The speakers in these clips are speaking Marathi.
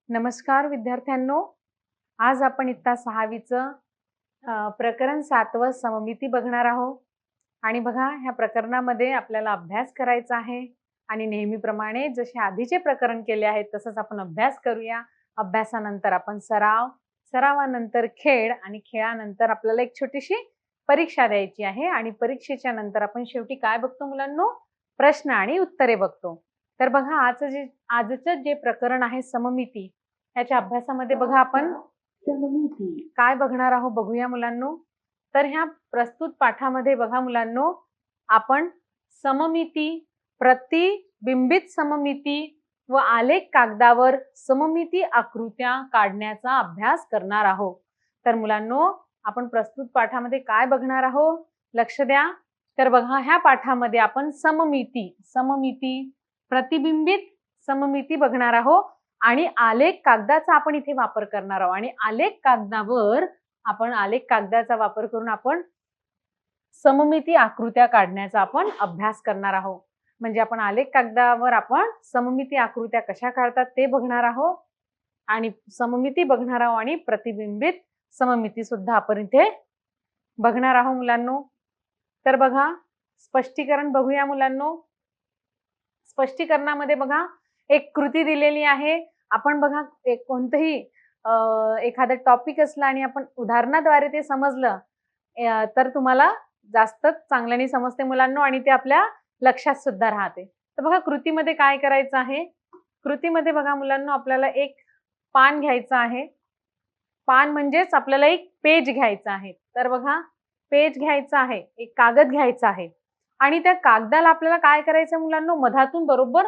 नमस्कार विद्यार्थ्यांनो, आज आपण इयत्ता 6वीचं प्रकरण 7वं सममिती बघणार आहोत. आणि बघा, ह्या प्रकरणामध्ये आपल्याला अभ्यास करायचा आहे आणि नेहमीप्रमाणे जसे आधीचे प्रकरण केले आहेत तसंच आपण अभ्यास करूया. अभ्यासानंतर आपण सराव, सरावानंतर खेळ आणि खेळानंतर आपल्याला एक छोटीशी परीक्षा द्यायची आहे आणि परीक्षेच्या नंतर आपण शेवटी काय बघतो मुलांनो? प्रश्न आणि उत्तरे बघतो. तर बघा, आजचं जे प्रकरण आहे सममिती, याच्या अभ्यासामध्ये बघा आपण सममिती काय बघणार आहोत बघूया मुलांनो. तर ह्या प्रस्तुत पाठामध्ये बघा मुलांनो, आपण सममिती, प्रतिबिंबित सममिती व आलेख कागदावर सममिती आकृत्या काढण्याचा अभ्यास करणार आहोत. तर मुलांनो, आपण प्रस्तुत पाठामध्ये काय बघणार आहोत लक्ष द्या. तर बघा, ह्या पाठामध्ये आपण सममिती, प्रतिबिंबित सममिती बघणार आहोत आणि आलेख कागदाचा आपण इथे वापर करणार आहोत. आणि आलेख कागदाचा वापर करून आपण सममिती आकृत्या काढण्याचा आपण अभ्यास करणार आहोत. म्हणजे आपण आलेख कागदावर आपण सममिती आकृत्या कशा काढतात ते बघणार आहोत आणि सममिती बघणार आहोत आणि प्रतिबिंबित सममिती सुद्धा आपण इथे बघणार आहोत मुलांनो. तर बघा, स्पष्टीकरण बघूया मुलांनो. स्पष्टीकरणामध्ये बघा, एक कृती दिलेली आहे. आपण बघा, कोणतंही एखादा टॉपिक असला आणि आपण उदाहरणाद्वारे ते समजलं तर तुम्हाला जास्त चांगल्याने समजते मुलांनो आणि ते आपल्या लक्षात सुद्धा राहते. तर बघा, कृतीमध्ये काय करायचं आहे. कृतीमध्ये बघा मुलांनो, आपल्याला एक पान घ्यायचं आहे. पान म्हणजेच आपल्याला एक पेज घ्यायचं आहे. तर बघा, पेज घ्यायचं आहे, एक कागद घ्यायचा आहे आणि त्या कागदाला आपल्याला काय करायचं मुलांनो? मधातून बरोबर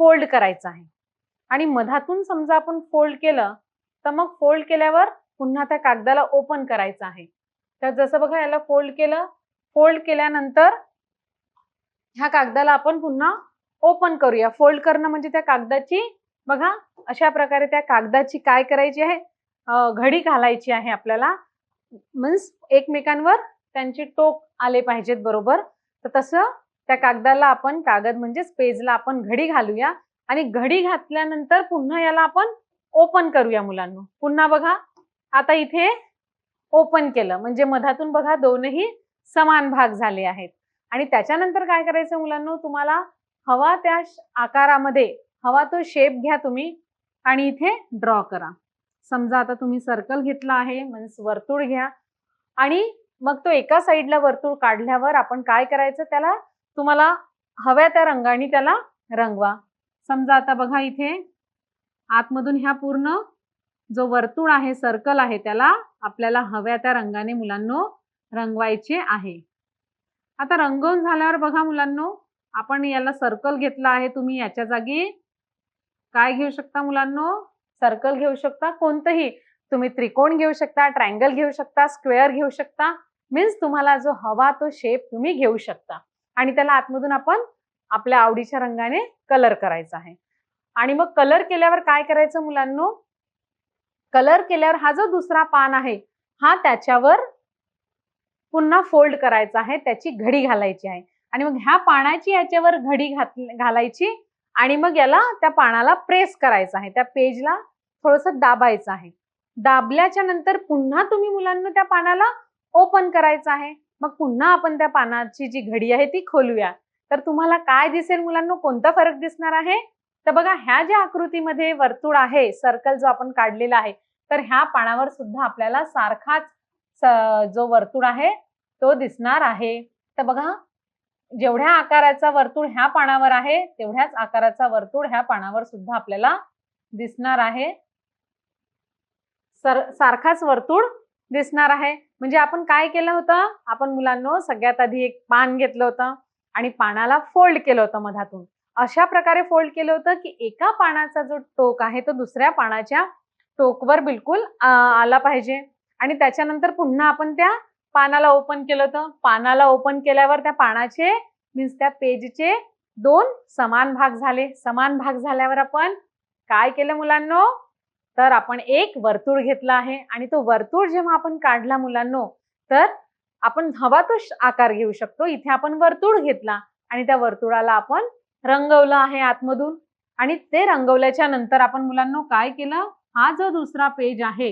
फोल्ड करायचं आहे. आणि मधातून समजा आपण फोल्ड केलं तर मग फोल्ड केल्यावर पुन्हा त्या कागदाला ओपन करायचं आहे. तर जसं बघा, याला फोल्ड केलं, फोल्ड केल्यानंतर ह्या कागदाला आपण पुन्हा ओपन करूया. फोल्ड करणं म्हणजे त्या कागदाची बघा, अशा प्रकारे त्या कागदाची काय करायची आहे? घडी घालायची आहे आपल्याला. मीन्स एकमेकांवर त्यांचे टोक आले पाहिजेत बरोबर. तर तसं त्या कागदाला आपण, कागद म्हणजेच पेजला आपण घडी घालूया आणि घडी घातल्यानंतर पुन्हा याला आपण ओपन करूया मुलांनो. पुन्हा बघा, आता इथे ओपन केलं म्हणजे मधातून बघा दोनही समान भाग झाले आहेत. आणि त्याच्यानंतर काय करायचं मुलांनो? तुम्हाला हवा त्या आकारामध्ये हवा तो शेप घ्या तुम्ही आणि इथे ड्रॉ करा. समजा आता तुम्ही सर्कल घेतला आहे, म्हणजे वर्तुळ घ्या आणि मग तो एका साईडला वर्तुळ काढल्यावर आपण काय करायचं? त्याला तुम्हाला हव्या त्या रंगाने त्याला रंगवा. समजा आता बघा, इथे आतमधून ह्या पूर्ण जो वर्तुळ आहे, सर्कल आहे, त्याला आपल्याला हव्या त्या रंगाने मुलांनो रंगवायचे आहे. आता रंगवून झाल्यावर बघा मुलांनो, आपण याला सर्कल घेतला आहे. तुम्ही याच्या जागी काय घेऊ शकता मुलांनो? सर्कल घेऊ शकता. कोणतंही तुम्ही त्रिकोण घेऊ शकता, ट्रायंगल घेऊ शकता, स्क्वेअर घेऊ शकता. मीन्स तुम्हाला जो हवा तो शेप तुम्ही घेऊ शकता आणि त्याला आतमधून आपण आपल्या आवडीच्या रंगाने कलर करायचा आहे. आणि मग कलर केल्यावर काय करायचं मुलांनो? कलर केल्यावर हा जो दुसरा पान आहे हा त्याच्यावर पुन्हा फोल्ड करायचा आहे, त्याची घडी घालायची आहे आणि मग ह्या पानाची याच्यावर घडी घालायची आणि मग याला त्या पानाला प्रेस करायचं आहे. त्या पेजला थोडंसं दाबायचं आहे. दाबल्याच्या नंतर पुन्हा तुम्ही मुलांना त्या पानाला ओपन करायचं आहे. मग पुन्हा आपण त्या पानाची जी घडी आहे ती खोलूया. तर तुम्हाला काय दिसेल मुलांनो? कोणता फरक दिसणार आहे? तर बघा, ह्या ज्या आकृतीमध्ये वर्तुळ आहे, सर्कल जो आपण काढलेला आहे, तर ह्या पानावर सुद्धा आपल्याला सारखाच जो वर्तुळ आहे तो दिसणार आहे. तर बघा, जेवढ्या आकाराचा वर्तुळ ह्या पानावर आहे तेवढ्याच आकाराचा वर्तुळ ह्या पानावर सुद्धा आपल्याला दिसणार आहे. सारखाच वर्तुळ दिसणार आहे. म्हणजे आपण काय केलं होतं? आपण मुलांनो सगळ्यात आधी एक पान घेतलं होतं आणि पानाला फोल्ड केलं होतं मधातून. अशा प्रकारे फोल्ड केलं होतं की एका पानाचा जो टोक आहे तो दुसऱ्या पानाच्या टोकवर बिलकुल आला पाहिजे. आणि त्याच्यानंतर पुन्हा आपण त्या पानाला ओपन केलं होतं. पानाला ओपन केल्यावर त्या पानाचे मीन्स त्या पेजचे दोन समान भाग झाले. समान भाग झाल्यावर आपण काय केलं मुलांनो? तर आपण एक वर्तुळ घेतला आहे आणि तो वर्तुळ जेव्हा आपण काढला मुलांनो, तर आपण हवा तो आकार घेऊ शकतो. इथे आपण वर्तुळ घेतला आणि त्या वर्तुळाला आपण रंगवलं आहे आतमधून आणि ते रंगवल्याच्या नंतर आपण मुलांनो काय केलं? हा जो दुसरा पेज आहे,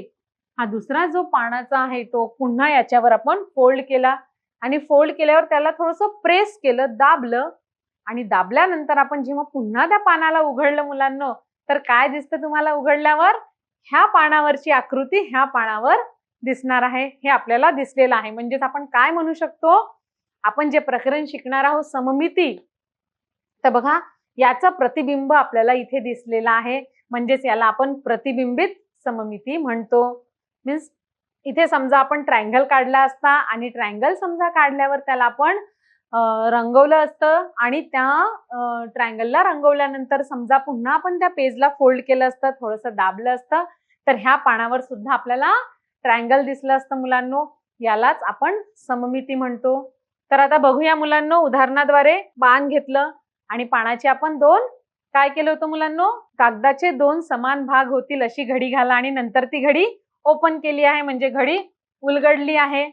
हा दुसरा जो पानाचा आहे तो पुन्हा याच्यावर आपण फोल्ड केला आणि फोल्ड केल्यावर त्याला थोडंसं प्रेस केलं, दाबलं आणि दाबल्यानंतर आपण जेव्हा पुन्हा त्या पानाला उघडलं मुलांनो, तर काय दिसतं तुम्हाला उघडल्यावर? ह्या पानावरची आकृती ह्या पानावर दिसणार आहे, हे आपल्याला दिसलेलं आहे. म्हणजेच आपण काय म्हणू शकतो, आपण जे प्रकरण शिकणार आहोत सममिती, तर बघा याचं प्रतिबिंब आपल्याला इथे दिसलेलं आहे, म्हणजेच याला आपण प्रतिबिंबित सममिती म्हणतो. मीन्स इथे समजा आपण ट्रायंगल काढला असता आणि ट्रायंगल समजा काढल्यावर त्याला आपण रंगवलं असतं आणि त्या ट्रायंगलला रंगवल्यानंतर समजा पुन्हा आपण त्या पेजला फोल्ड केलं असतं, थोडंसं दाबलं असतं, तर ह्या पानावर सुद्धा आपल्याला ट्रायंगल दिसलं असतं मुलांनो. यालाच आपण सममिती म्हणतो. तर आता बघूया मुलांनो, उदाहरणाद्वारे पान घेतलं आणि पानाचे आपण काय केलं होतं मुलांनो, कागदाचे 2 समान भाग होतील अशी घडी घाला आणि नंतर ती घडी ओपन केली आहे, म्हणजे घडी उलगडली आहे.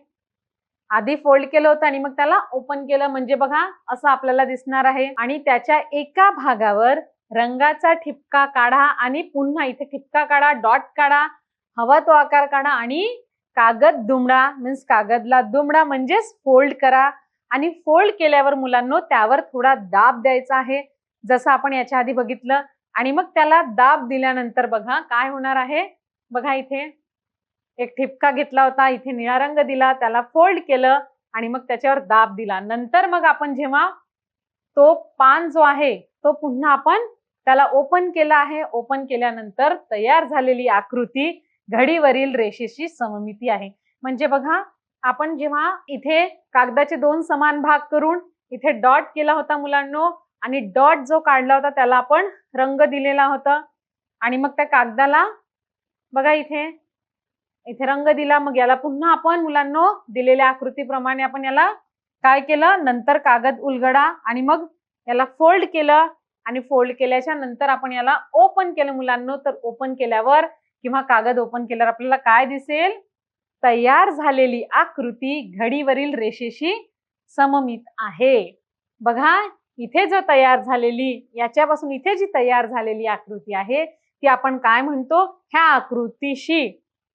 आधी फोल्ड केलं होतं आणि मग त्याला ओपन केलं, म्हणजे बघा असं आपल्याला दिसणार आहे. आणि त्याच्या एका भागावर रंगाचा ठिपका काढा आणि पुन्हा इथे ठिपका काढा, डॉट काढा, हवा तो आकार काढा आणि कागद दुमडा, मीन्स कागदला दुमडा म्हणजेच फोल्ड करा. आणि फोल्ड केल्यावर मुलांनो त्यावर थोडा दाब द्यायचा आहे, जसं आपण याच्या आधी बघितलं. आणि मग त्याला दाब दिल्यानंतर बघा काय होणार आहे. बघा इथे एक ठिपका घेतला होता, इथे निळा रंग दिला, त्याला फोल्ड केलं आणि मग त्याच्यावर दाब दिला. नंतर मग आपण जेव्हा तो पान जो आहे तो पुन्हा आपण त्याला ओपन केला आहे. ओपन केल्यानंतर तयार झालेली आकृती घडीवरील रेषेशी सममिती आहे. म्हणजे बघा आपण जेव्हा इथे कागदाचे 2 समान भाग करून इथे डॉट केला होता मुलांनो, आणि डॉट जो काढला होता त्याला आपण रंग दिलेला होता आणि मग त्या कागदाला बघा इथे इथे रंग दिला. मग याला पुन्हा आपण मुलांनो दिलेल्या आकृतीप्रमाणे आपण याला काय केलं, नंतर कागद उलगडा आणि मग याला फोल्ड केलं आणि फोल्ड केल्याच्या नंतर आपण याला ओपन केलं मुलांनो. तर ओपन केल्यावर किंवा कागद ओपन केल्यावर आपल्याला काय दिसेल, तयार झालेली आकृती घडीवरील रेषेशी सममित आहे. बघा इथे जो तयार झालेली, याच्यापासून इथे जी तयार झालेली आकृती आहे ती आपण काय म्हणतो, ह्या आकृतीशी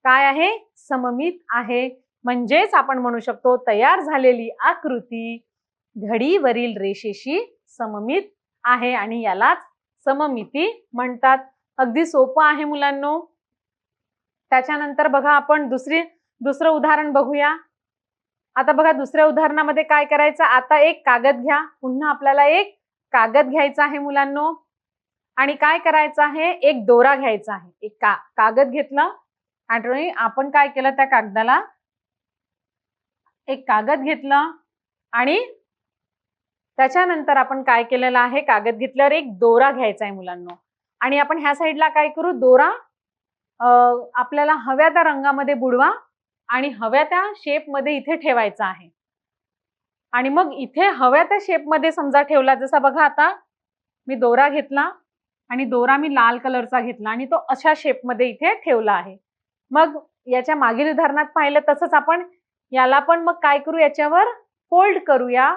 काय आहे, सममित आहे. म्हणजेच आपण म्हणू शकतो तयार झालेली आकृती घडीवरील रेषेशी सममित आहे आणि यालाच सममिती म्हणतात. अगदी सोपं आहे मुलांनो. त्याच्यानंतर बघा आपण दुसरं उदाहरण बघूया. आता बघा दुसऱ्या उदाहरणामध्ये काय करायचं, आता एक कागद घ्या. पुन्हा आपल्याला एक कागद घ्यायचा आहे मुलांनो आणि काय करायचं आहे, एक दोरा घ्यायचा आहे. एक कागद घेतला आणि आपण काय केलं, त्या कागदाला एक कागद घेतला आणि त्याच्यानंतर आपण काय केलेलं आहे, कागद घेतल्यावर एक दोरा घ्यायचा आहे मुलांनो. आणि आपण ह्या साईडला काय करू, दोरा आपल्याला हव्या त्या रंगामध्ये बुडवा आणि हव्या त्या शेप मध्ये इथे ठेवायचा आहे. आणि मग इथे हव्या त्या शेप मध्ये समजा ठेवला, जसा बघा आता मी दोरा घेतला आणि दोरा मी लाल कलरचा घेतला आणि तो अशा शेप मध्ये इथे ठेवला आहे. मग याच्या मागील उदाहरणात पाहिलं तसंच आपण याला पण मग काय करू, याच्यावर फोल्ड करूया,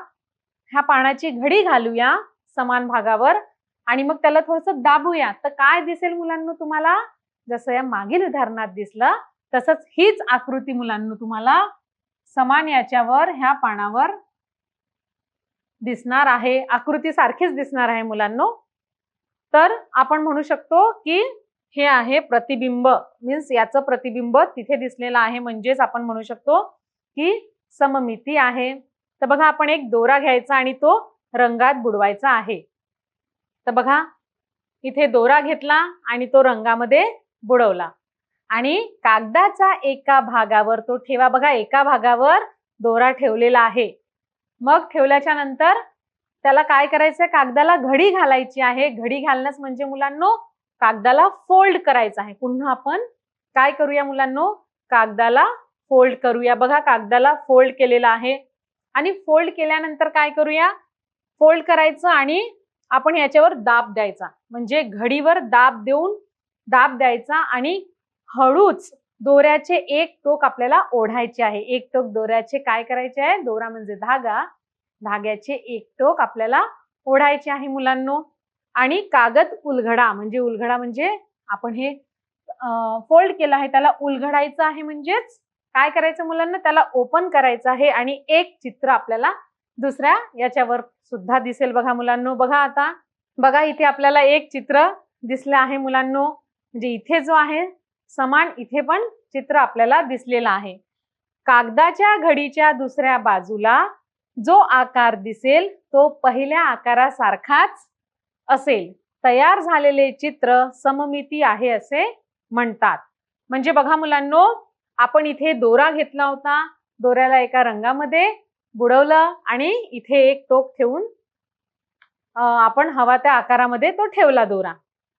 ह्या पानाची घडी घालूया समान भागावर आणि मग त्याला थोडंसं दाबूया. तर काय दिसेल मुलांनो तुम्हाला, जसं या मागील उदाहरणात दिसलं तसंच हीच आकृती मुलांनो तुम्हाला समान याच्यावर ह्या पानावर दिसणार आहे. आकृती सारखीच दिसणार आहे मुलांनो. तर आपण म्हणू शकतो की हे आहे प्रतिबिंब, मीन्स याचं प्रतिबिंब तिथे दिसलेलं आहे, म्हणजेच आपण म्हणू शकतो की सममिती आहे. तर बघा आपण एक दोरा घ्यायचा आणि तो रंगात बुडवायचा आहे. तर बघा इथे दोरा घेतला आणि तो रंगामध्ये बुडवला आणि कागदाचा एका भागावर तो ठेवा. बघा एका भागावर दोरा ठेवलेला आहे. मग ठेवल्याच्या नंतर त्याला काय करायचंय, कागदाला घडी घालायची आहे. घडी घालणंच म्हणजे मुलांनो कागदाला फोल्ड करायचं आहे. पुन्हा आपण काय करूया मुलांनो, कागदाला फोल्ड करूया. बघा कागदाला फोल्ड केलेला आहे आणि फोल्ड केल्यानंतर काय करूया, फोल्ड करायचं आणि आपण याच्यावर दाब द्यायचा, म्हणजे घडीवर दाब द्यायचा आणि हळूच दोऱ्याचे एक टोक आपल्याला ओढायचे आहे. एक टोक दोऱ्याचे काय करायचे आहे, दोरा म्हणजे धागा, धाग्याचे एक टोक आपल्याला ओढायचे आहे मुलांनो. आणि कागद उलगडा म्हणजे आपण हे फोल्ड केलं आहे त्याला उलगडायचं आहे, म्हणजेच काय करायचं मुलांना, त्याला ओपन करायचं आहे आणि एक चित्र आपल्याला दुसऱ्या याच्यावर सुद्धा दिसेल. बघा मुलांनो, बघा आता, बघा इथे आपल्याला एक चित्र दिसलं आहे मुलांनो, म्हणजे इथे जो आहे समान इथे पण चित्र आपल्याला दिसलेलं आहे. कागदाच्या घडीच्या दुसऱ्या बाजूला जो आकार दिसेल तो पहिल्या आकारासारखाच असेल. तयार झालेले चित्र सममिती आहे असे म्हणतात. म्हणजे बघा मुलांनो, आपण इथे दोरा घेतला होता, दोऱ्याला एका रंगामध्ये बुडवलं आणि इथे एक टोक ठेवून आपण हवा त्या आकारामध्ये तो ठेवला दोरा,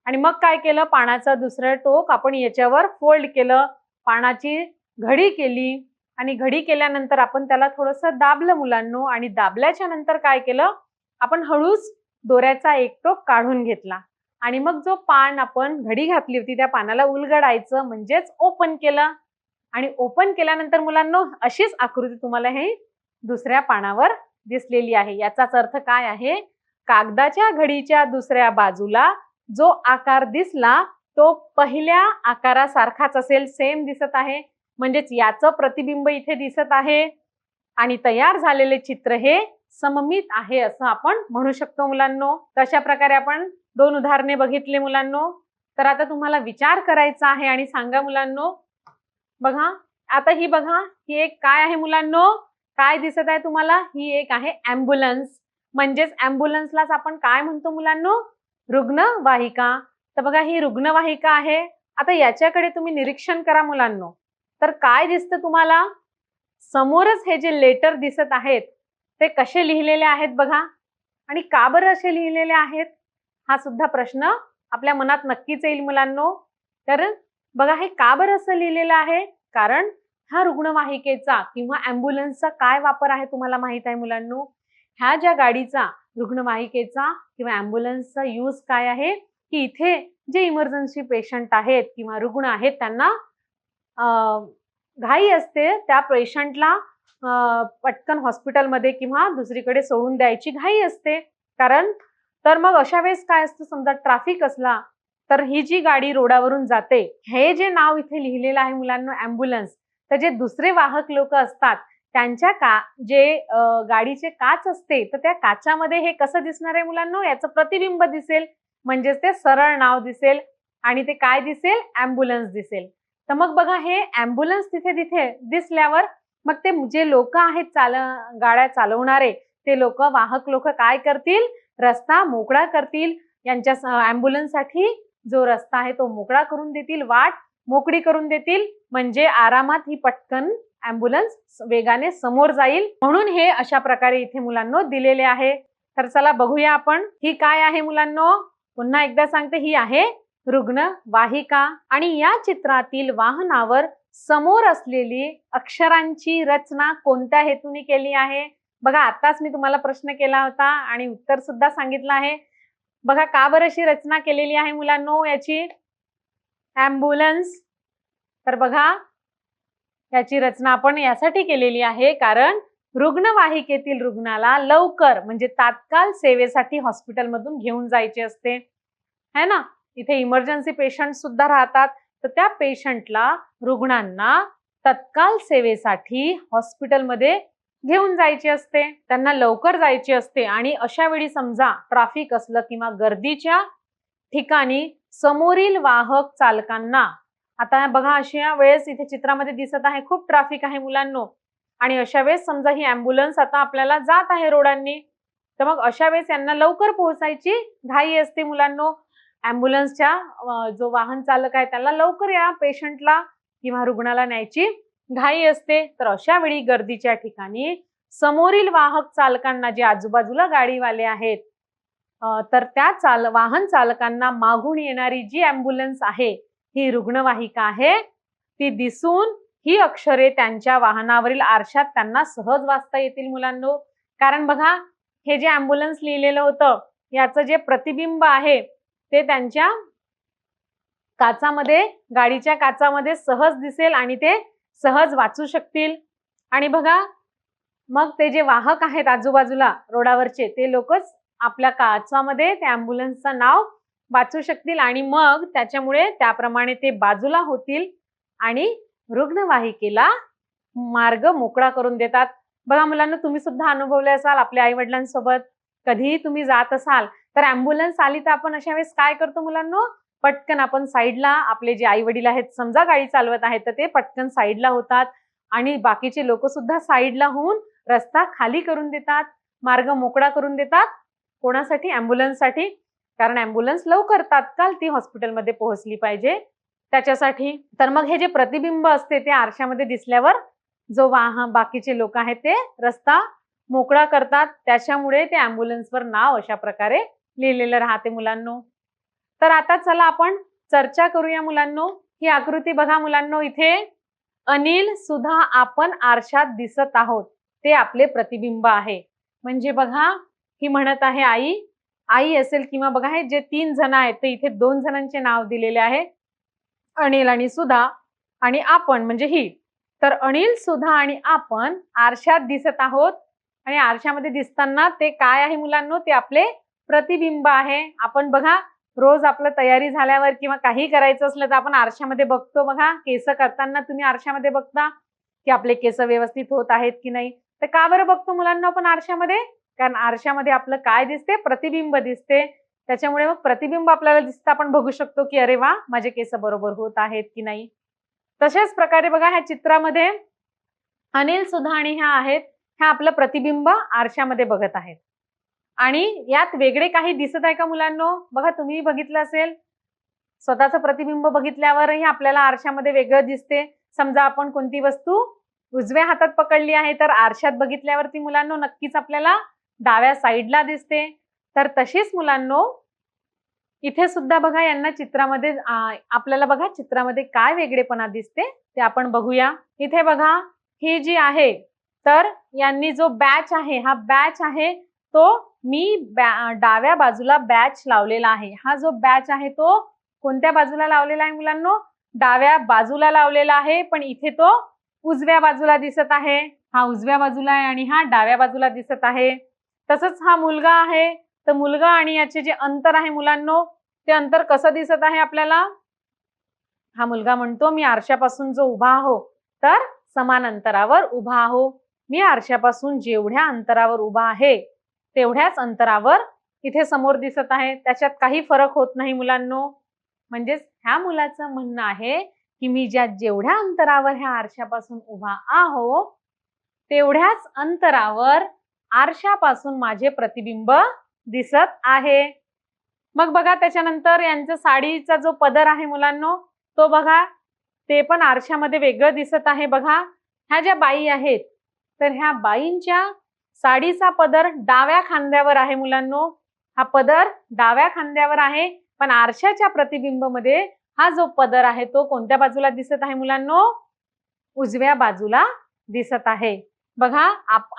आणि मग काय केलं, पानाचं दुसरं टोक आपण याच्यावर फोल्ड केलं, पानाची घडी केली, आणि घडी केल्यानंतर आपण त्याला थोडंसं दाबलं मुलांनो, आणि दाबल्याच्या नंतर काय केलं, आपण हळूच दोऱ्याचा एक टोक काढून घेतला, आणि मग जो पान आपण घडी घातली होती त्या पानाला उलगडायचं, म्हणजेच ओपन केलं, आणि ओपन केल्यानंतर मुलांनो अशीच आकृती तुम्हाला हे दुसऱ्या पानावर दिसलेली आहे. याचाच अर्थ काय आहे, कागदाच्या घडीच्या दुसऱ्या बाजूला जो आकार दिसला तो पहिल्या आकारासारखाच असेल, सेम दिसत आहे, म्हणजेच याचं प्रतिबिंब इथे दिसत आहे, आणि तयार झालेले चित्र हे सममित आहे असं आपण म्हणू शकतो मुलांनो. तशा प्रकारे आपण 2 उदाहरणे बघितले मुलांनो. तर आता तुम्हाला विचार करायचा आहे आणि सांगा मुलांनो. बघा आता ही बघा, ही एक काय आहे मुलांनो, काय दिसत आहे तुम्हाला, ही एक आहे ॲम्ब्युलन्स, म्हणजेच ॲम्ब्युलन्सलाच आपण काय म्हणतो मुलांनो, रुग्णवाहिका. तर बघा ही रुग्णवाहिका आहे. आता याच्याकडे तुम्ही निरीक्षण करा मुलांनो, तर काय दिसतं तुम्हाला, समोरच हे जे लेटर दिसत आहेत ते कसे लिहिलेले आहेत बघा, आणि का बरं असे लिहिलेले आहेत, हा सुद्धा प्रश्न आपल्या मनात नक्कीच येईल मुलांनो. तर बघा हे का बरं असं लिहिलेलं आहे, कारण हा रुग्णवाहिकेचा किंवा ॲम्ब्युलन्सचा काय वापर आहे तुम्हाला माहित आहे मुलांनो. ह्या ज्या गाडीचा, रुग्णवाहिकेचा किंवा ॲम्ब्युलन्सचा यूज काय आहे, की इथे जे इमर्जन्सी पेशंट आहेत किंवा रुग्ण आहेत त्यांना घाई असते, त्या पेशंटला पटकन हॉस्पिटलमध्ये किंवा दुसरीकडे सोडून द्यायची घाई असते, कारण तर मग अशा वेळेस काय असतं, समजा ट्रॅफिक असला तर ही जी गाडी रोडावरून जाते, हे जे नाव इथे लिहिलेलं आहे मुलांना ॲम्ब्युलन्स, तर जे दुसरे वाहक लोक असतात त्यांच्या जे गाडीचे काच असते, तर त्या काचामध्ये हे कसं दिसणार आहे मुलांनो, याचं प्रतिबिंब दिसेल, म्हणजेच ते सरळ नाव दिसेल, आणि ते काय दिसेल, ॲम्ब्युलन्स दिसेल. तर मग बघा हे ॲम्ब्युलन्स तिथे दिसल्यावर मग ते जे लोक आहेत गाड्या चालवणारे, ते लोक, वाहक लोक काय करतील, रस्ता मोकळा करतील, यांच्या ॲम्ब्युलन्ससाठी जो रस्ता आहे तो मोकळा करून देतील, वाट मोकळी करून देतील, म्हणजे आरामात ही पटकन ॲम्ब्युलन्स वेगाने समोर जाईल. म्हणून हे अशा प्रकारे इथे मुलांनो दिलेले आहे. तर चला बघूया आपण, ही काय आहे मुलांनो, पुन्हा एकदा सांगते, ही आहे रुग्णवाहिका, आणि या चित्रातील वाहनावर समोर असलेली अक्षरांची रचना कोणत्या हेतूने केली आहे. बघा आताच मी तुम्हाला प्रश्न केला होता आणि उत्तर सुद्धा सांगितलं आहे. बघा का बरं अशी रचना केलेली आहे मुलांनो याची, ॲम्ब्युलन्स. तर बघा याची रचना आपण यासाठी केलेली आहे, कारण रुग्णवाहिकेतील रुग्णाला लवकर म्हणजे तात्काळ सेवेसाठी हॉस्पिटलमधून घेऊन जायचे असते, है ना. इथे इमर्जन्सी पेशंट सुद्धा राहतात, तर त्या पेशंटला, रुग्णांना तत्काळ सेवेसाठी हॉस्पिटलमध्ये घेऊन जायचे असते, त्यांना लवकर जायचे असते, आणि अशा वेळी समजा ट्रॅफिक असलं किंवा गर्दीच्या ठिकाणी समोरील वाहक चालकांना, आता बघा अशा वेळेस इथे चित्रामध्ये दिसत आहे खूप ट्रॅफिक आहे मुलांनो, आणि अशा वेळेस समजा ही ॲम्ब्युलन्स आता आपल्याला जात आहे रोडांनी, तर मग अशा वेळेस यांना लवकर पोहोचायची घाई असते मुलांनो. ॲम्ब्युलन्सच्या जो वाहन चालक आहे त्याला लवकर या पेशंटला किंवा रुग्णाला न्यायची घाई असते, तर अशा वेळी गर्दीच्या ठिकाणी समोरील वाहक चालकांना, जे आजूबाजूला गाडीवाले आहेत, तर त्या वाहन चालकांना मागून येणारी जी ॲम्ब्युलन्स आहे, ही रुग्णवाहिका आहे, ती दिसून ही अक्षरे त्यांच्या वाहनावरील आरशात त्यांना सहज वाचता येतील मुलांनो. कारण बघा हे जे ॲम्ब्युलन्स लिहिलेलं होतं याचं जे प्रतिबिंब आहे ते त्यांच्या काचामध्ये, गाडीच्या काचामध्ये सहज दिसेल आणि ते सहज वाचू शकतील. आणि बघा मग ते जे वाहक आहेत आजूबाजूला रोडावरचे, ते लोकच आपल्या काचामध्ये त्या ॲम्ब्युलन्सचं नाव वाचू शकतील आणि मग त्याच्यामुळे त्याप्रमाणे ते बाजूला होतील आणि रुग्णवाहिकेला मार्ग मोकळा करून देतात. बघा मुलांना, तुम्ही सुद्धा अनुभवले असाल आपल्या आई वडिलांसोबत. कधीही तुम्ही जात असाल तर ॲम्ब्युलन्स आली तर आपण अशा वेळेस काय करतो मुलांनो, पटकन आपण साईडला, आपले जे आई वडील आहेत समजा गाडी चालवत आहेत तर ते पटकन साईडला होतात आणि बाकीचे लोक सुद्धा साईडला होऊन रस्ता खाली करून देतात, मार्ग मोकळा करून देतात. कोणासाठी? ॲम्ब्युलन्ससाठी. कारण ॲम्ब्युलन्स लवकर तात्काळ ती हॉस्पिटलमध्ये पोहोचली पाहिजे त्याच्यासाठी. तर मग हे जे प्रतिबिंब असते ते आरशामध्ये दिसल्यावर जो बाकीचे लोक आहेत ते रस्ता मोकळा करतात, त्याच्यामुळे ते ॲम्ब्युलन्सवर नाव अशा प्रकारे लिहिलेलं राहते मुलांनो. तर आता चला आपण चर्चा करूया मुलांनो. ही आकृती बघा मुलांनो, इथे अनिल, सुधा आपण आरशात दिसत आहोत, ते आपले प्रतिबिंब आहे. म्हणजे बघा, ही म्हणत आहे आई असेल किंवा बघा हे जे 3 जण आहेत ते इथे 2 जणांचे नाव दिलेले आहे, अनिल आणि सुधा, आणि आपण म्हणजे ही. तर अनिल, सुधा आणि आपण आरशात दिसत आहोत आणि आरशामध्ये दिसताना ते काय आहे मुलांनो, ते आपले प्रतिबिंब आहे. आपण बघा रोज आपलं तयारी झाल्यावर किंवा काही करायचं असलं तर आपण आरशामध्ये बघतो. बघा केस करताना तुम्ही आरशामध्ये बघता की आपले केस व्यवस्थित होत आहेत की नाही. तर का बरं बघतो मुलांना आपण आरशामध्ये? कारण आरशामध्ये आपलं काय दिसते? प्रतिबिंब दिसते. त्याच्यामुळे मग प्रतिबिंब आपल्याला दिसतं, आपण बघू शकतो की अरे वा, माझे केस बरोबर होत आहेत की नाही. तशाच प्रकारे बघा ह्या चित्रामध्ये अनिल, सुधा आणि ह्या आहेत, ह्या आपलं प्रतिबिंब आरशामध्ये बघत आहेत. आणि यात वेगळे काही दिसत आहे का मुलांनो? बघा तुम्ही बघितलं असेल, स्वतःचं प्रतिबिंब बघितल्यावरही आपल्याला आरशामध्ये वेगळं दिसते. समजा आपण कोणती वस्तू उजव्या हातात पकडली आहे तर आरशात बघितल्यावरती मुलांनो नक्कीच आपल्याला डाव्या साईडला दिसते. तर तशीच मुलांनो इथे सुद्धा बघा, यांना चित्रामध्ये आपल्याला बघा चित्रामध्ये काय वेगळेपणा दिसते ते आपण बघूया. इथे बघा ही जी आहे, तर यांनी जो बॅच आहे, हा बॅच आहे तो मी डाव्या बाजूला बॅच लावलेला आहे. हा जो बॅच आहे तो कोणत्या बाजूला लावलेला आहे मुलांनो? डाव्या बाजूला लावलेला आहे, पण इथे तो उजव्या बाजूला दिसत आहे. हा उजव्या बाजूला आहे आणि हा डाव्या बाजूला दिसत आहे. तसंच हा मुलगा आहे, तर मुलगा आणि याचे जे अंतर आहे मुलांनो, ते अंतर कसं दिसत आहे आपल्याला? हा मुलगा म्हणतो मी आरशापासून जो उभा आहो तर समान अंतरावर उभा आहो. मी आरशापासून जेवढ्या अंतरावर उभा आहे तेवढ्याच अंतरावर इथे समोर दिसत आहे. त्याच्यात काही फरक होत नाही मुलांनो. म्हणजेच ह्या मुलाचं म्हणणं आहे की मी जेवढ्या अंतरावर ह्या आरशापासून उभा आहो तेवढ्याच अंतरावर आरशापासून माझे प्रतिबिंब दिसत आहे. मग बघा त्याच्यानंतर यांचं साडीचा जो पदर आहे मुलांनो, तो बघा ते पण आरशामध्ये वेगळं दिसत आहे. बघा ह्या ज्या बाई आहेत तर ह्या बाईंच्या साडीचा पदर डाव्या खांद्यावर आहे मुलांनो. हा पदर डाव्या खांद्यावर आहे, पण आरशाच्या प्रतिबिंबमध्ये हा जो पदर आहे तो कोणत्या बाजूला दिसत आहे मुलांनो? उजव्या बाजूला दिसत आहे. बघा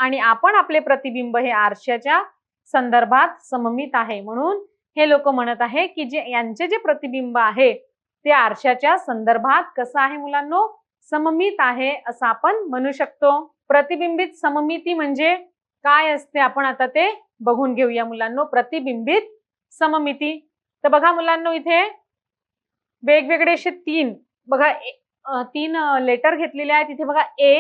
आणि आपण आपले प्रतिबिंब हे आरशाच्या संदर्भात सममित आहे. म्हणून हे लोक म्हणत आहे की यांचे जे प्रतिबिंब आहे ते आरशाच्या संदर्भात कसं आहे मुलांनो? सममित आहे असं आपण म्हणू शकतो. प्रतिबिंबित सममिती म्हणजे काय असते आपण आता ते बघून घेऊया मुलांनो. प्रतिबिंबित सममिती, तर बघा मुलांनो इथे वेगवेगळे असे 3 लेटर घेतलेले आहेत. इथे बघा ए,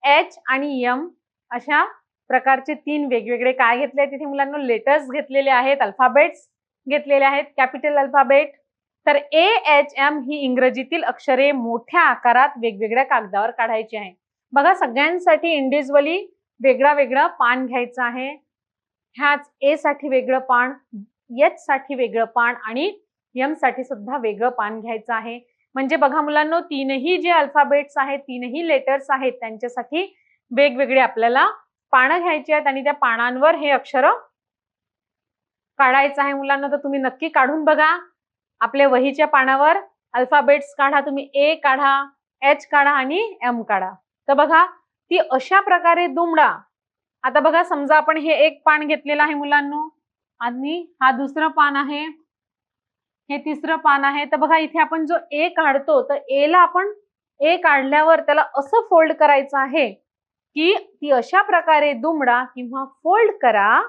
एच आणि एम अशा प्रकारचे 3 वेगवेगळे काय घेतले आहेत तिथे मुलांनो? लेटर्स घेतलेले आहेत, अल्फाबेट्स घेतलेले आहेत, कॅपिटल अल्फाबेट. तर ए, एच, एम ही इंग्रजीतील अक्षरे मोठ्या आकारात वेगवेगळ्या कागदावर काढायची आहे. बघा सगळ्यांसाठी इंडिव्हिज्युअली वेगळा वेगळा पान घ्यायचं आहे. ह्याच ए साठी वेगळं पान, एच साठी वेगळं पान आणि एम साठी सुद्धा वेगळं पान घ्यायचं आहे. म्हणजे बघा मुलांनो, 3ही जे अल्फाबेट्स आहेत, 3ही लेटर्स आहेत, त्यांच्यासाठी वेगवेगळे आपल्याला पानं घ्यायची आहेत आणि त्या पानांवर हे अक्षर काढायचं आहे मुलांना. तर तुम्ही नक्की काढून बघा. आपल्या वहीच्या पानावर अल्फाबेट्स काढा, तुम्ही ए काढा, एच काढा आणि एम काढा. तर बघा ती अशा प्रकारे दुमडा. आता बघा समजा आपण हे एक पान घेतलेलं आहे मुलांनो आणि हा दुसरं पान आहे, हे तिसरं पान आहे. तर बघा इथे आपण जो ए काढतो तर ए ला आपण ए काढल्यावर त्याला असं फोल्ड करायचं आहे की ती अशा प्रकारे दुमडा किंवा फोल्ड करा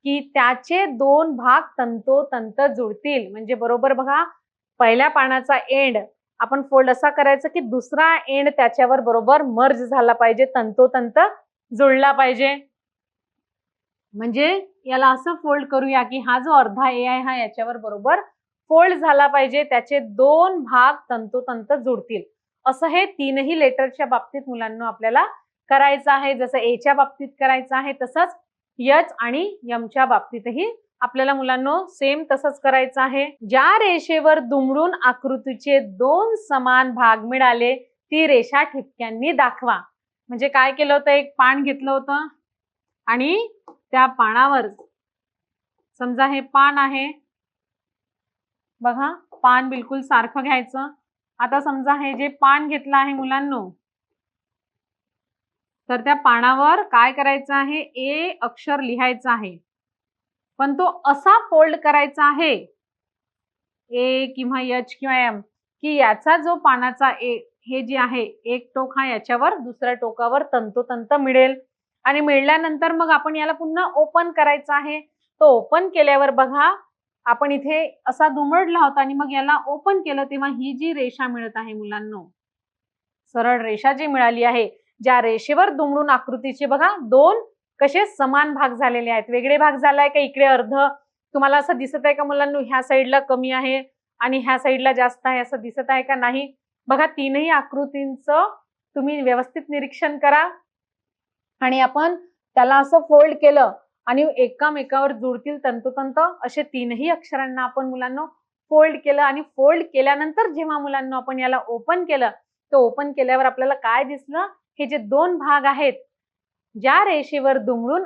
की त्याचे दोन भाग तंतोतंत जुळतील. म्हणजे बरोबर बघा, पहिल्या पानाचा एंड आपण फोल्ड असा करायचा की दुसरा एंड त्याच्यावर बरोबर मर्ज झाला पाहिजे, तंतोतंत जुळला पाहिजे. म्हणजे याला असं फोल्ड करूया की हा जो अर्धा ए आहे हा याच्यावर बरोबर फोल्ड झाला पाहिजे, त्याचे दोन भाग तंतोतंत जुळतील. असं हे तीनही लेटरच्या बाबतीत मुलांना आपल्याला करायचं आहे. जसं एच्या बाबतीत करायचं आहे तसंच एच आणि एमच्या बाबतीतही आपल्याला मुलांना सेम तसंच करायचं आहे. ज्या रेषेवर दुमडून आकृतीचे दोन समान भाग मिळाले ती रेषा ठिपक्यांनी दाखवा. म्हणजे काय केलं होतं, एक पान घेतलं होतं आणि त्या पानावर समजा हे पान आहे बघा, पान बिलकुल सारखं घ्यायचं. आता समजा हे जे पान घेतलं आहे मुलांनो, तर त्या पानावर काय करायचं आहे, ए अक्षर लिहायचं आहे, पण तो असा फोल्ड करायचा आहे ए किंवा एच किंवा एम की याचा जो पानाचा ए हे जे आहे एक टोक हा याच्यावर दुसऱ्या टोकावर तंतोतंत मिळेल. आणि मिळाल्यानंतर मग आपण याला पुन्हा ओपन करायचा आहे. तो ओपन केल्यावर बघा, आपण इथे असा दुमडला होता आणि मग याला ओपन केलं तेव्हा ही जी रेषा मिळत आहे मुलांनो, सरळ रेषा जी मिळाली आहे, ज्या रेषेवर दुमडून आकृतीचे बघा दोन कसे समान भाग झालेले आहेत. वेगळे भाग झालाय का, इकडे अर्ध तुम्हाला असं दिसत आहे का मुलांनो, ह्या साईडला कमी आहे आणि ह्या साईडला जास्त आहे, असं दिसत आहे का नाही? बघा, तीनही आकृतींचं तुम्ही व्यवस्थित निरीक्षण करा आणि आपण त्याला असं फोल्ड केलं आणि एकामेकावर जुळतील तंतोतंत असे तीनही अक्षरांना आपण मुलांना फोल्ड केलं. आणि फोल्ड केल्यानंतर जेव्हा मुलांना आपण याला ओपन केलं, तो ओपन केल्यावर आपल्याला काय दिसलं, हे जे दोन भाग आहेत, ज्या रेषेवर दुमडून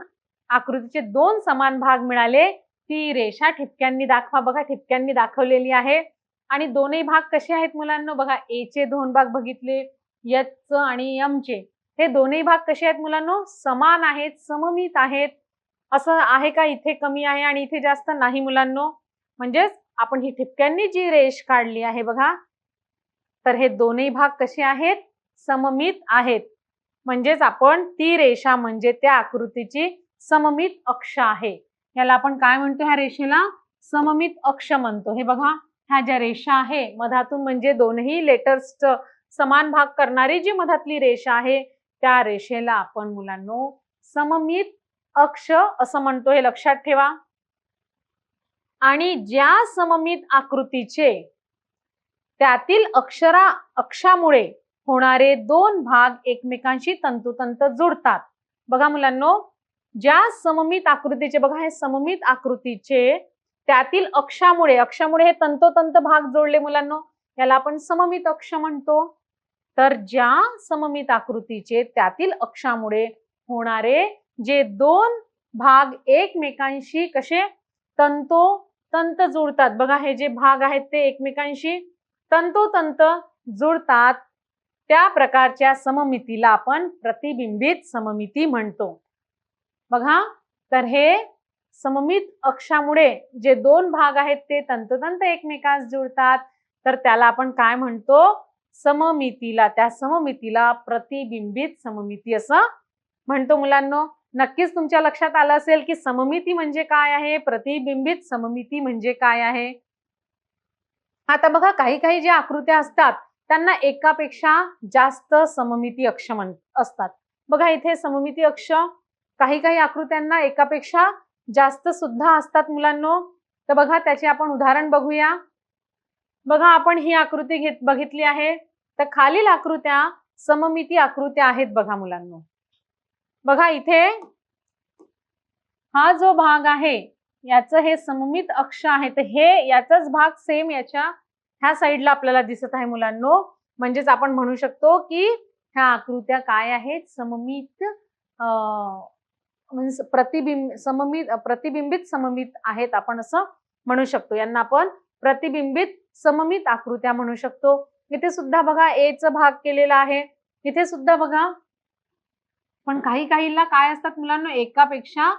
आकृतीचे दोन समान भाग मिळाले ती रेषा ठिपक्यांनी दाखवा. बघा, ठिपक्यांनी दाखवलेली आहे. आणि दोनही भाग कसे आहेत मुलांना, बघा ए चे दोन भाग बघितले, एच आणि एम चे, हे दोनही भाग कसे आहेत मुलांनो, समान आहेत, सममित आहेत. असं आहे का इथे कमी आहे आणि इथे जास्त नाही मुलांनो. म्हणजेच आपण ही ठिपक्यांनी जी रेष काढली आहे बघा, तर हे दोनही भाग कसे आहेत, सममित आहेत. म्हणजेच आपण ती रेषा म्हणजे त्या आकृतीची सममित अक्ष आहे. याला आपण काय म्हणतो, ह्या रेषेला सममित अक्ष म्हणतो. हे बघा, ह्या ज्या रेषा आहे मधातून, म्हणजे दोनही लेटर्स समान भाग करणारी जी मधातली रेषा आहे त्या रेषेला आपण मुलांनो सममित अक्ष असं म्हणतो, हे लक्षात ठेवा. आणि ज्या सममित आकृतीचे त्यातील अक्षामुळे होणारे दोन भाग एकमेकांशी तंतोतंत जुळतात. बघा मुलांनो, ज्या सममित आकृतीचे, बघा हे सममित आकृतीचे त्यातील अक्षामुळे हे तंतोतंत भाग जोडले मुलांनो, याला आपण सममित अक्ष म्हणतो. तर ज्या सममित आकृतीचे त्यातील अक्षामुळे होणारे जे दोन भाग एकमेकांशी कसे तंतोतंत जुळतात, बघा हे जे भाग आहेत ते एकमेकांशी तंतोतंत जुळतात, त्या प्रकारच्या सममितीला आपण प्रतिबिंबित सममिती म्हणतो. बघा, तर हे सममित अक्षामुळे जे दोन भाग आहेत ते तंतोतंत एकमेकांस जुळतात, तर त्याला आपण काय म्हणतो, सममितीला. त्या सममितीला प्रतिबिंबित सममिती असं म्हणतो मुलांनो. नक्कीच तुमच्या लक्षात आलं असेल की सममिती म्हणजे काय आहे, प्रतिबिंबित सममिती म्हणजे काय आहे. आता बघा, काही ज्या आकृत्या असतात त्यांना एकापेक्षा जास्त सममिती अक्ष असतात. बघा, इथे सममिती अक्ष काही आकृत्यांना एकापेक्षा जास्त सुद्धा असतात मुलांनो. तर बघा, त्याचे आपण उदाहरण बघूया. बघा, आपण ही आकृती बघितली आहे, तर खालील आकृत्या सममिती आकृत्या आहेत बघा मुलांनो. बघा, इथे हा जो भाग आहे याचं हे सममित अक्ष आहे, तर हे याचाच भाग सेम याच्या ह्या साईडला आपल्याला दिसत आहे मुलांनो. म्हणजेच आपण म्हणू शकतो की ह्या आकृत्या काय आहेत, सममित प्रतिबिंबित सममित आहेत, आपण असं म्हणू शकतो. यांना आपण प्रतिबिंबित सममित आकृत्या म्हणू शकतो. इथे सुद्धा बघा ए चा भाग केलेला आहे, इथे सुद्धा बघा. पण काहीला काय असतात मुलांना, एकापेक्षा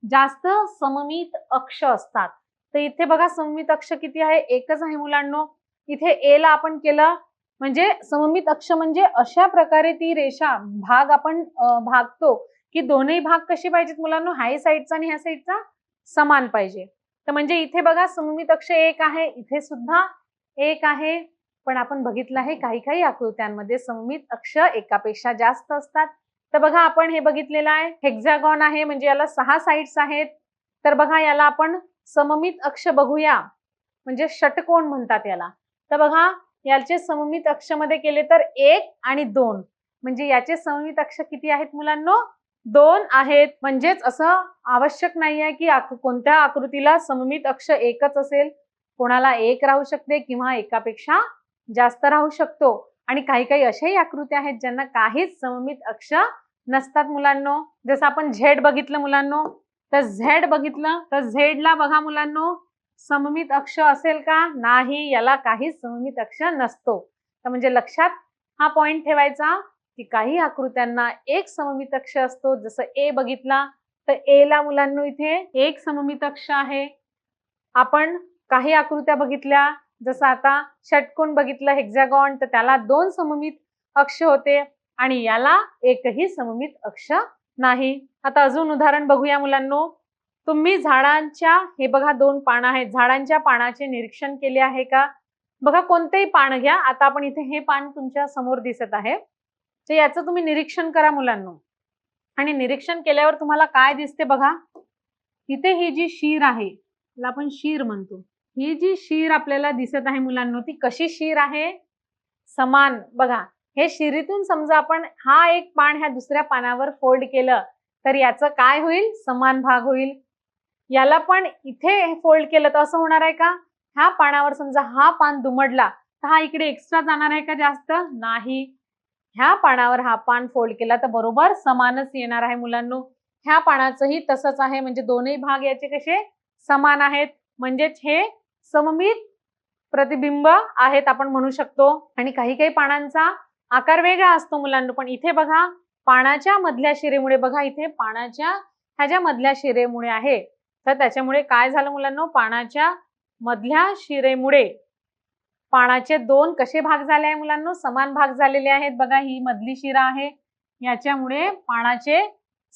जास्त सममित अक्ष असतात. तर इथे बघा सममित अक्ष किती आहे, एकच आहे मुलांनो. इथे ए ला आपण केलं म्हणजे सममित अक्ष म्हणजे अशा प्रकारे ती रेषा भाग आपण भागतो की दोनही भाग कसे पाहिजेत मुलांनो, ह्या साईडचा आणि ह्या साईडचा समान पाहिजे. तर म्हणजे इथे बघा सममित अक्ष 1 आहे, इथे सुद्धा 1 आहे. पण आपण बघितलं आहे काही काही आकृत्यांमध्ये सममित अक्ष एकापेक्षा जास्त असतात. तर बघा आपण हे बघितलेलं आहे, हेक्सागॉन आहे म्हणजे याला 6 साइड्स आहेत. तर बघा याला आपण सममित अक्ष बघूया, म्हणजे षटकोन म्हणतात याला. तर बघा याचे सममित अक्ष मध्ये केले तर 1 आणि 2, म्हणजे याचे सममित अक्ष किती आहेत मुलांनो? 2 आहेत. म्हणजेच असं आवश्यक नाही आहे की कोणत्या आकृतीला सममित अक्ष एकच असेल. कोणाला 1 राहू शकते किंवा एकापेक्षा जास्त राहू शकतो. आणि काही काही अशाही आकृत्या आहेत ज्यांना काहीच सममित अक्ष नसतात मुलांनो. जसं आपण झेड बघितलं मुलांनो, तर झेड बघितलं तर झेडला बघा मुलांनो सममित अक्ष असेल का? नाही, याला काहीच सममित अक्ष नसतो. तर म्हणजे लक्षात हा पॉइंट ठेवायचा की काही आकृत्यांना एक सममित अक्ष असतो. जसं ए बघितला तर ए ला मुलांनो इथे एक सममित अक्ष आहे. आपण काही आकृत्या बघितल्या, जसं आता षटकोन बघितलं हेक्सागॉन, तर त्याला 2 सममित अक्ष होते आणि याला एकही सममित अक्ष नाही. आता अजून उदाहरण बघूया मुलांनो. तुम्ही झाडांच्या, हे बघा 2 पानं आहेत, झाडांच्या पानाचे निरीक्षण केले आहे का? बघा कोणतेही पान घ्या. आता आपण इथे हे पान तुमच्या समोर दिसत आहे, तर याचं तुम्ही निरीक्षण करा मुलांनो. आणि निरीक्षण केल्यावर तुम्हाला काय दिसते बघा, इथे ही जी शीर आहे, त्याला आपण शीर म्हणतो, ही जी शीर आपल्याला दिसत आहे मुलांनो, ती कशी शीर आहे? समान. बघा हे शिरीतून समजा आपण हा एक पान ह्या दुसऱ्या पानावर फोल्ड केलं तर याचं काय होईल? समान भाग होईल. याला पण इथे फोल्ड केलं तर असं होणार आहे का? ह्या पानावर समजा हा पान दुमडला तर हा इकडे एक्स्ट्रा जाणार आहे का जास्त? नाही. ह्या पानावर हा पान फोल्ड केला तर बरोबर समानच येणार आहे मुलांनो. ह्या पानाचंही तसंच आहे, म्हणजे दोन्ही भाग याचे कसे समान आहेत, म्हणजेच हे सममित प्रतिबिंब आहेत आपण म्हणू शकतो. आणि काही काही पानांचा आकार वेगळा असतो मुलांनो. पण इथे बघा पानाच्या मधल्या शिरेमुळे, बघा इथे पानाच्या ह्या ज्या मधल्या शिरेमुळे आहे, तर त्याच्यामुळे काय झालं मुलांनो, पानाच्या मधल्या शिरेमुळे पानाचे 2 कसे भाग झाले आहे मुलांनो? समान भाग झालेले आहेत. बघा ही मधली शिरा आहे, याच्यामुळे पानाचे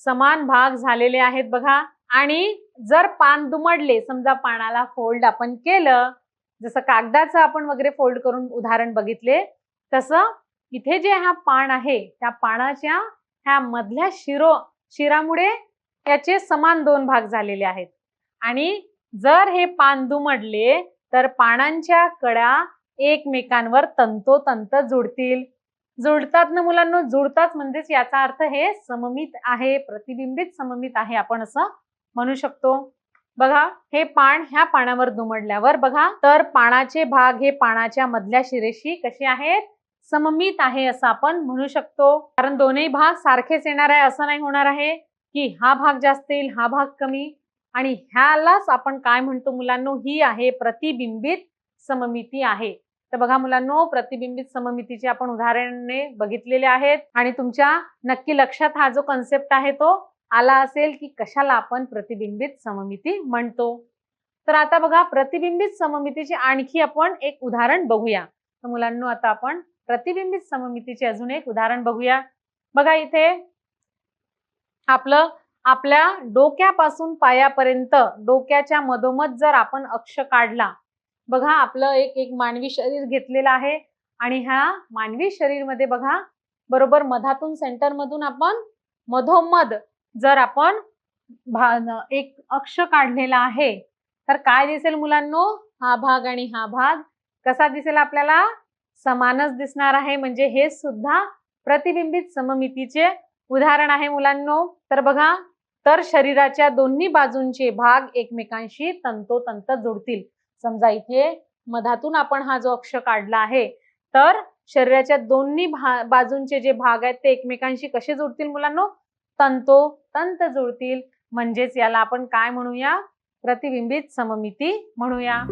समान भाग झालेले आहेत बघा. आणि जर पान दुमडले, समजा पानाला फोल्ड आपण केलं, जसं कागदाचं आपण वगैरे फोल्ड करून उदाहरण बघितले, तसं इथे जे हा पान आहे त्या पानाच्या ह्या मधल्या शिरामुळे याचे समान 2 भाग झालेले आहेत. आणि जर हे पान दुमडले तर पानांच्या कडा एकमेकांवर तंतोतंत जुळतील. जुळतात ना मुलांनो? जुळतात म्हणजेच याचा अर्थ हे सममित आहे, प्रतिबिंबित सममित आहे आपण असं म्हणू शकतो. बघा हे पान ह्या पानावर दुमडल्यावर बघा तर पानाचे भाग हे पानाच्या मधल्या शिरेशी कसे आहेत? सममित आहे असं आपण म्हणू शकतो. कारण दोन्ही भाग सारखेच येणार आहे असं नाही होणार आहे की हा भाग जास्त येईल हा भाग कमी. आणि ह्यालाच आपण काय म्हणतो मुलांनो? ही आहे प्रतिबिंबित सममिती आहे. तर बघा मुलांनो, प्रतिबिंबित सममितीचे आपण उदाहरणे बघितलेले आहेत आणि तुमच्या नक्की लक्षात हा जो कन्सेप्ट आहे तो आला असेल की कशाला आपण प्रतिबिंबित सममिती म्हणतो. तर आता बघा प्रतिबिंबित सममितीचे आणखी आपण एक उदाहरण बघूया. तर मुलांनो आता आपण प्रतिबिंबित सममितीचे अजून एक उदाहरण बघूया. बघा इथे आपल्या डोक्यापासून पायापर्यंत डोक्याच्या मधोमध जर आपण अक्ष काढला, बघा आपलं एक मानवी शरीर घेतलेलं आहे आणि ह्या मानवी शरीर मध्ये बघा बरोबर मधातून सेंटर मधून आपण मधोमध जर आपण एक अक्ष काढलेला आहे तर काय दिसेल मुलांनो? हा भाग आणि हा भाग कसा दिसेल आपल्याला? समानच दिसणार आहे. म्हणजे हे सुद्धा प्रतिबिंबित सममितीचे उदाहरण आहे मुलांनो. तर बघा तर शरीराच्या दोन्ही बाजूंचे भाग एकमेकांशी तंतोतंत जुळतील. समजा इथे मधातून आपण हा जो अक्ष काढला आहे तर शरीराच्या दोन्ही बाजूंचे जे भाग आहेत ते एकमेकांशी कसे जुळतील मुलांनो? तंतोतंत जुळतील. म्हणजेच याला आपण काय म्हणूया? प्रतिबिंबित सममिती म्हणूया.